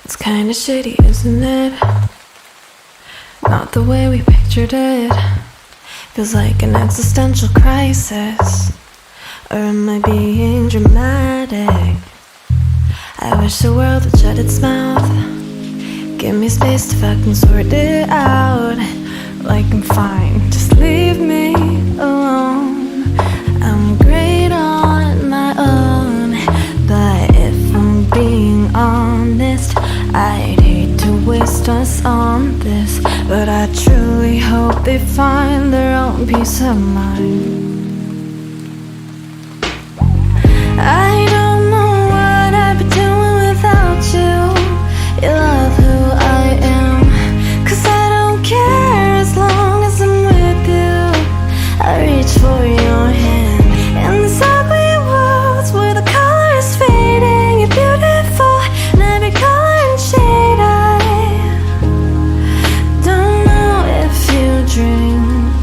It's kinda shitty, isn't it? Not the way we pictured it. Feels like an existential crisis. Or am I being dramatic? I wish the world would shut its mouth. Give me space to fucking sort it out. Like I'm fine, just leave me alone. I'm great on my own. But if I'm being honest, I'd hate to waste us on this. But I truly hope they find their own peace of mind. I don't know what I'd be doing without you. You love who I am, 'cause I don't care as long as I'm with you. I reach for your hand in this ugly world where the color is fading. You're beautiful in every color and shade. I don't know if you drink,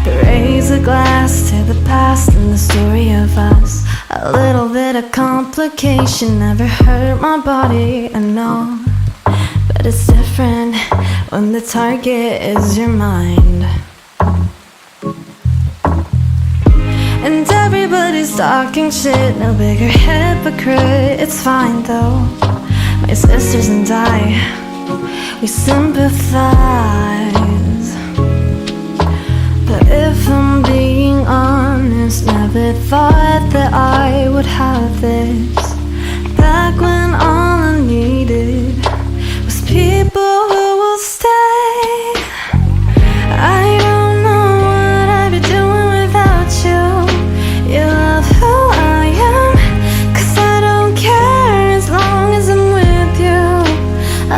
but raise a glass to the past and the story of us. A little bit of complication never hurt my body, I know. But it's different when the target is your mind. And everybody's talking shit, no bigger hypocrite. It's fine though, my sisters and I, we sympathize. But if I'm being honest, never thought that I would have this. Back when all I needed was people who will stay. I don't know what I'd be doing without you. You love who I am, 'cause I don't care as long as I'm with you.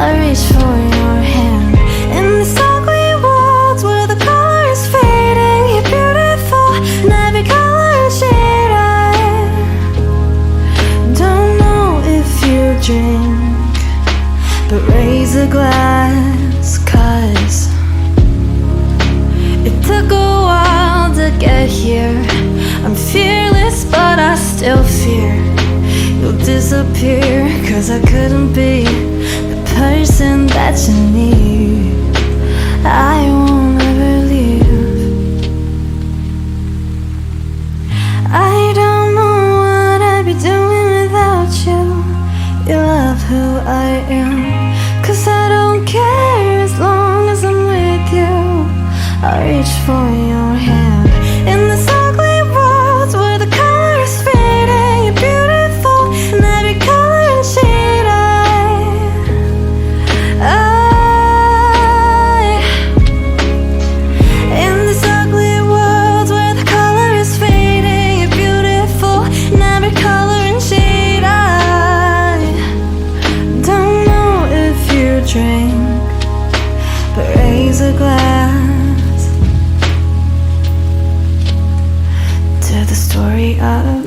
I reach for your hand in this ugly world where the color is fading. You're beautiful in every color and shade. I don't know if you drink, but raise a glass, 'cause it took a while to get here. I'm fearless, but I still fear you'll disappear, 'cause I couldn't be the person that you need. I won't ever leave. I don't know what I'd be doing without you. You love who I am, 'cause I don't care as long as I'm with you. I reach for your hand in this ugly world where the color is fading. You're beautiful in every color and shade. In this ugly world where the color is fading. You're beautiful in every color and shade. I don't know if you drink, but raise a glass to the story of